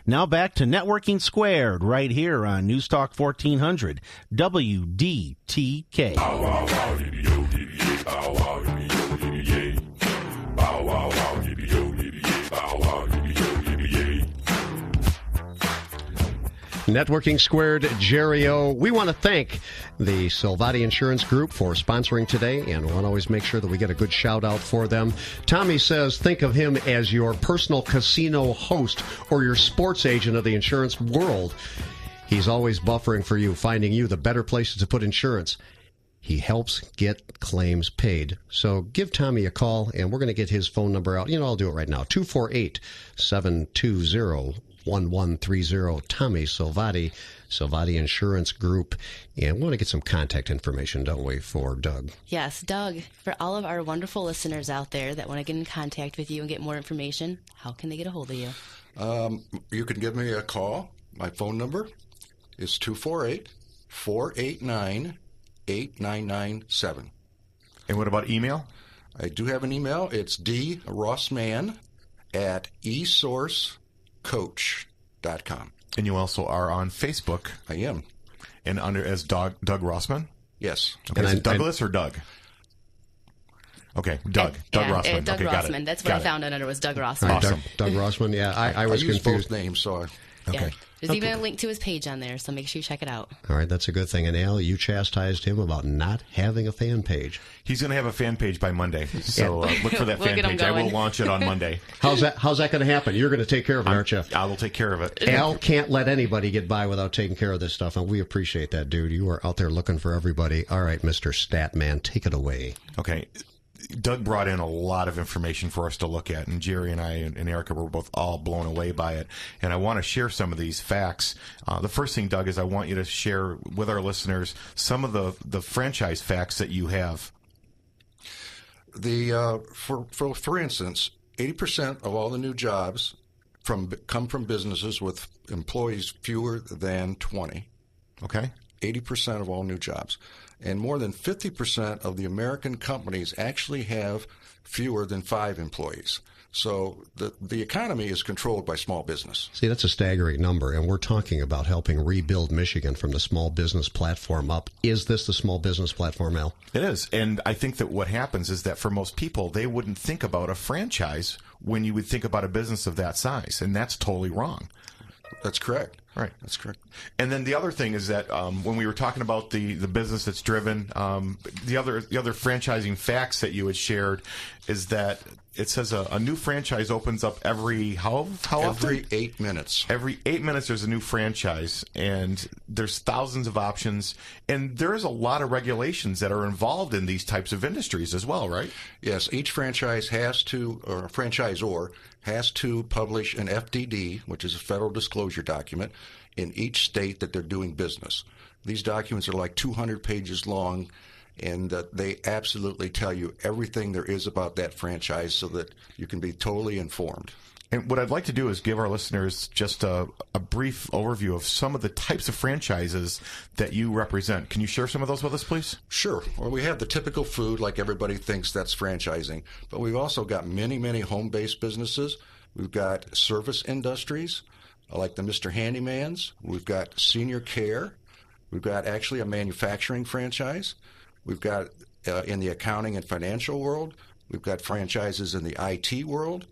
Now back to Networking Squared right here on News Talk 1400 WDTK. Networking Squared, Jerry O. We want to thank the Silvati Insurance Group for sponsoring today, and we want to always make sure that we get a good shout-out for them. Tommy says, think of him as your personal casino host or your sports agent of the insurance world. He's always buffering for you, finding you the better places to put insurance. He helps get claims paid. So give Tommy a call, and we're going to get his phone number out. I'll do it right now. 248-720-1130. Tommy Silvati, Silvati Insurance Group. And we want to get some contact information, don't we, for Doug? Yes, Doug, for all of our wonderful listeners out there that want to get in contact with you and get more information, how can they get a hold of you? You can give me a call. My phone number is 248-489-8997. And what about email? I do have an email. It's drossman@esourcecoach.com. And you also are on Facebook. I am. And under as Doug Rossman? Yes. Okay, is it Douglas or Doug? Okay, Doug. Doug Rossman. Doug okay, Rossman. That's what I found it under was Doug Rossman. Awesome. Doug Rossman, yeah. I was use confused. both names, so Okay. Yeah. There's even a link to his page on there, so make sure you check it out. All right, that's a good thing. And Al, you chastised him about not having a fan page. He's going to have a fan page by Monday, so look for that We'll fan get him page. I will going. launch it on Monday. How's that going to happen? You're going to take care of it, aren't you? I will take care of it. Al can't let anybody get by without taking care of this stuff, and we appreciate that, dude. You are out there looking for everybody. All right, Mr. Statman, take it away. Okay. Doug brought in a lot of information for us to look at, and Jerry and I and Erica were both all blown away by it. And I want to share some of these facts. The first thing, Doug, is I want you to share with our listeners some of the franchise facts that you have. For instance, 80% of all the new jobs come from businesses with employees fewer than 20. Okay. 80% of all new jobs. And more than 50% of the American companies actually have fewer than 5 employees. So the economy is controlled by small business. See, that's a staggering number, and we're talking about helping rebuild Michigan from the small business platform up. Is this the small business platform, Al? It is. And I think that what happens is that for most people, they wouldn't think about a franchise when you would think about a business of that size, and that's totally wrong. That's correct. Right. That's correct. And then the other thing is that when we were talking about the business that's driven, the other franchising facts that you had shared is that it says a new franchise opens up every how often? Every 8 minutes. Every 8 minutes there's a new franchise, and there's thousands of options, and there is a lot of regulations that are involved in these types of industries as well, right? Yes, each franchise has to, or franchisor has to publish an FDD, which is a federal disclosure document, in each state that they're doing business. These documents are like 200 pages long, and they absolutely tell you everything there is about that franchise so that you can be totally informed. And what I'd like to do is give our listeners just a brief overview of some of the types of franchises that you represent. Can you share some of those with us, please? Sure. Well, we have the typical food, like everybody thinks that's franchising, but we've also got many, many home-based businesses. We've got service industries, like the Mr. Handymans. We've got senior care. We've got actually a manufacturing franchise. We've got, in the accounting and financial world, we've got franchises in the IT world.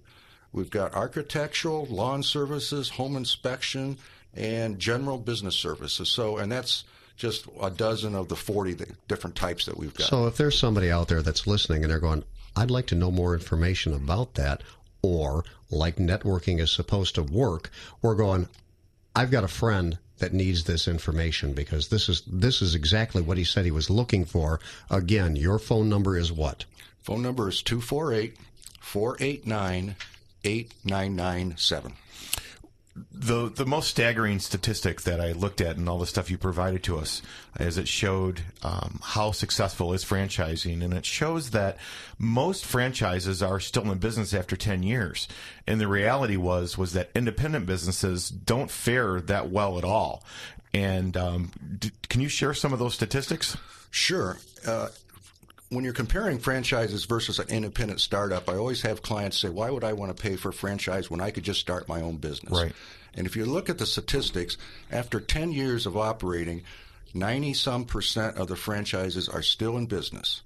We've got architectural, lawn services, home inspection, and general business services. And that's just a dozen of the 40 different types that we've got. So if there's somebody out there that's listening and they're going, I'd like to know more information about that, or like networking is supposed to work, or going, I've got a friend that needs this information because this is exactly what he said he was looking for. Again, your phone number is what? Phone number is 248-489-8997. The most staggering statistic that I looked at in all the stuff you provided to us is it showed how successful is franchising, and it shows that most franchises are still in business after 10 years. And the reality was that independent businesses don't fare that well at all. And can you share some of those statistics? Sure. when you're comparing franchises versus an independent startup, I always have clients say, why would I want to pay for a franchise when I could just start my own business? Right. And if you look at the statistics, after 10 years of operating, 90-some% of the franchises are still in business.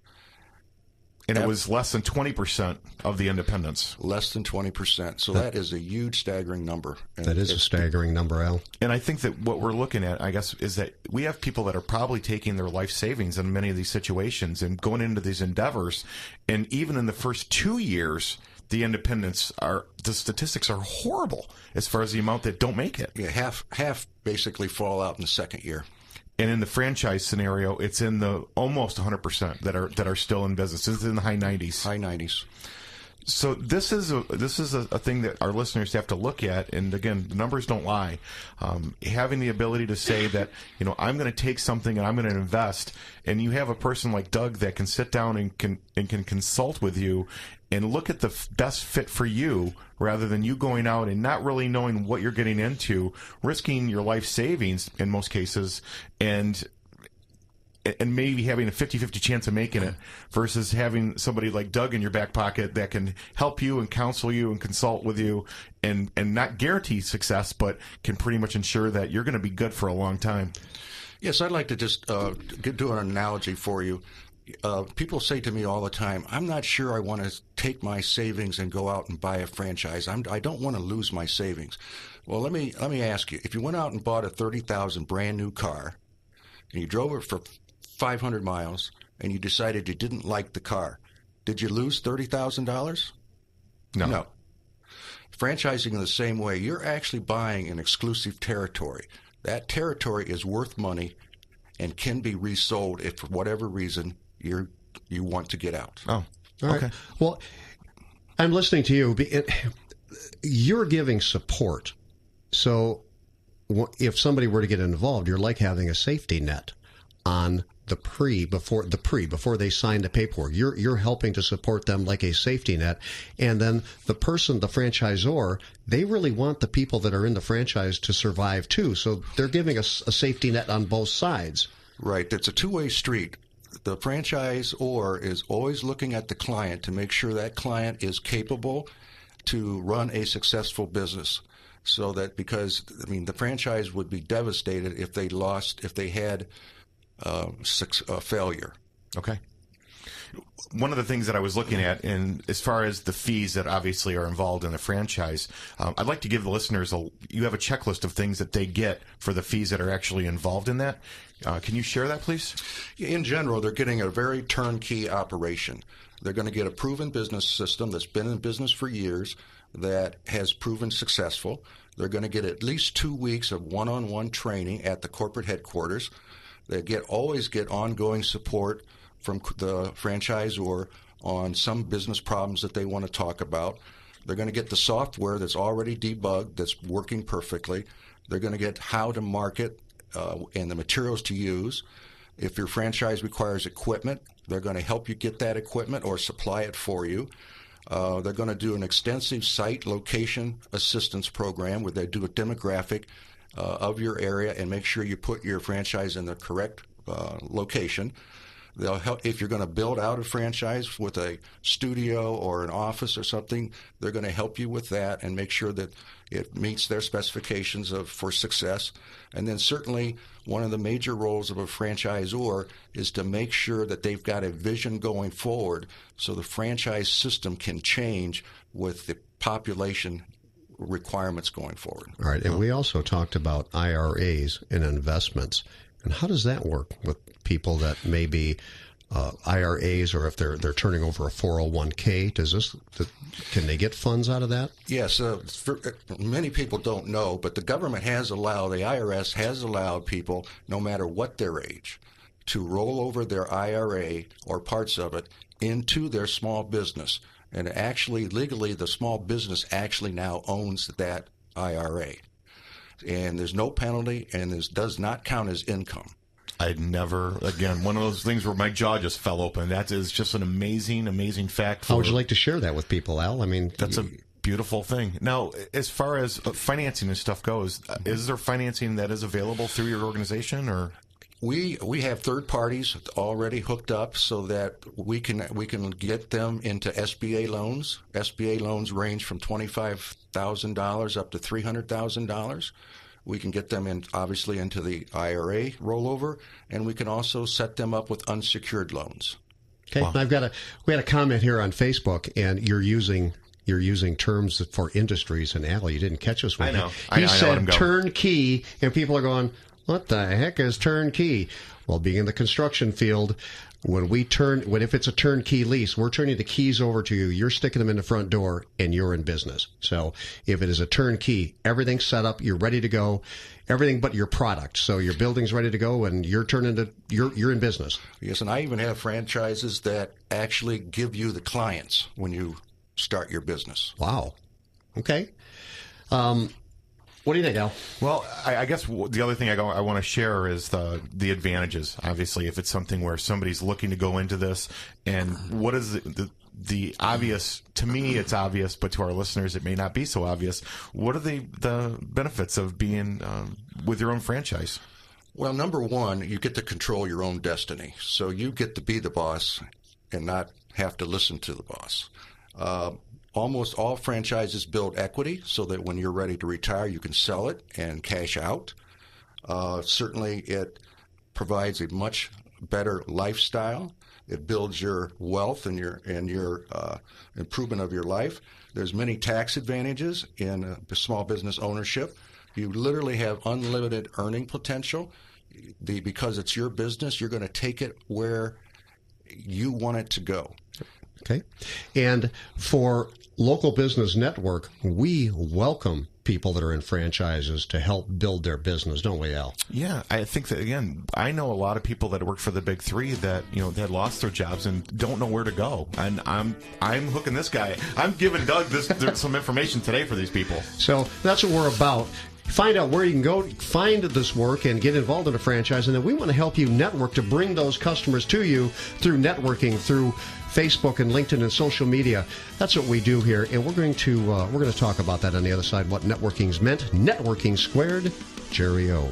And it was less than 20% of the independents. Less than 20%. So that is a huge, staggering number. And that is a staggering number, Al. And I think that what we're looking at, I guess, is that we have people that are probably taking their life savings in many of these situations and going into these endeavors. And even in the first 2 years, the statistics are horrible as far as the amount that don't make it. Yeah, half basically fall out in the second year. And in the franchise scenario, it's in the almost 100% that are still in business. It's in the high 90s. High 90s. So this is a thing that our listeners have to look at. And again, the numbers don't lie. Having the ability to say that, I'm going to take something and I'm going to invest, and you have a person like Doug that can sit down and can consult with you and look at the best fit for you, rather than you going out and not really knowing what you're getting into, risking your life savings in most cases, and maybe having a 50-50 chance of making it, versus having somebody like Doug in your back pocket that can help you and counsel you and consult with you and not guarantee success, but can pretty much ensure that you're going to be good for a long time. Yes, I'd like to just do an analogy for you. People say to me all the time, I'm not sure I want to take my savings and go out and buy a franchise. I don't want to lose my savings. Well, let me ask you, if you went out and bought a $30,000 brand new car and you drove it for 500 miles and you decided you didn't like the car, did you lose $30,000? No. Franchising in the same way, you're actually buying an exclusive territory. That territory is worth money and can be resold if for whatever reason you want to get out. Oh, all okay. Right. Well, I'm listening to you. You're giving support. So if somebody were to get involved, you're like having a safety net on before they sign the paperwork. You're helping to support them like a safety net. And then the franchisor, they really want the people that are in the franchise to survive too. So they're giving us a safety net on both sides. Right. It's a two-way street. The franchisor is always looking at the client to make sure that client is capable to run a successful business. So that, because the franchise would be devastated if they had failure. Okay. One of the things that I was looking at, and as far as the fees that obviously are involved in the franchise, I'd like to give the listeners you have a checklist of things that they get for the fees that are actually involved in that. Can you share that, please? In general, they're getting a very turnkey operation. They're going to get a proven business system that's been in business for years, that has proven successful. They're going to get at least 2 weeks of one-on-one training at the corporate headquarters. They always get ongoing support from the franchisor on some business problems that they want to talk about. They're going to get the software that's already debugged, that's working perfectly. They're going to get how to market and the materials to use. If your franchise requires equipment, they're going to help you get that equipment or supply it for you. They're going to do an extensive site location assistance program where they do a demographic of your area and make sure you put your franchise in the correct location. They'll help if you're going to build out a franchise with a studio or an office or something. They're going to help you with that and make sure that it meets their specifications for success. And then certainly one of the major roles of a franchisor is to make sure that they've got a vision going forward so the franchise system can change with the population requirements going forward. All right. And we also talked about IRAs and investments. And how does that work with people that may be IRAs, or if they're turning over a 401k? Can they get funds out of that? Yes. Many people don't know, but the government the IRS has allowed people, no matter what their age, to roll over their IRA or parts of it into their small business. And actually, legally, the small business actually now owns that IRA. And there's no penalty, and this does not count as income. I'd never, again, one of those things where my jaw just fell open. That is just an amazing, amazing fact. How would you like to share that with people, Al? I mean, that's a beautiful thing. Now, as far as financing and stuff goes, is there financing that is available through your organization, or? We have third parties already hooked up so that we can get them into SBA loans. SBA loans range from $25,000 up to $300,000. We can get them in, obviously, into the IRA rollover, and we can also set them up with unsecured loans. Okay, wow. We had a comment here on Facebook, and you're using terms for industries, and Al, you didn't catch us with I know. it. He said turnkey, and people are going, what the heck is turnkey? Well, being in the construction field, if it's a turnkey lease, we're turning the keys over to you. You're sticking them in the front door, and you're in business. So if it is a turnkey, everything's set up, you're ready to go, everything but your product. So your building's ready to go, and you're in business. Yes, and I even have franchises that actually give you the clients when you start your business. Wow. Okay. What do you think, Al? Well, I guess the other thing I want to share is the advantages. Obviously, if it's something where somebody's looking to go into this, and what is the obvious, to me it's obvious, but to our listeners it may not be so obvious. What are the benefits of being with your own franchise? Well, number one, you get to control your own destiny. So you get to be the boss and not have to listen to the boss. Almost all franchises build equity so that when you're ready to retire, you can sell it and cash out. Certainly, it provides a much better lifestyle. It builds your wealth and your improvement of your life. There's many tax advantages in small business ownership. You literally have unlimited earning potential. Because it's your business, you're going to take it where you want it to go. Okay. And for Local Business Network, we welcome people that are in franchises to help build their business, don't we, Al? Yeah, I think that, again, I know a lot of people that work for the big three that, that lost their jobs and don't know where to go. And I'm hooking this guy. I'm giving Doug some information today for these people. So that's what we're about. Find out where you can go, find this work, and get involved in a franchise. And then we want to help you network to bring those customers to you through networking, through Facebook and LinkedIn and social media. That's what we do here, and we're going to talk about that on the other side. What networking's meant. Networking Squared. Jerry O.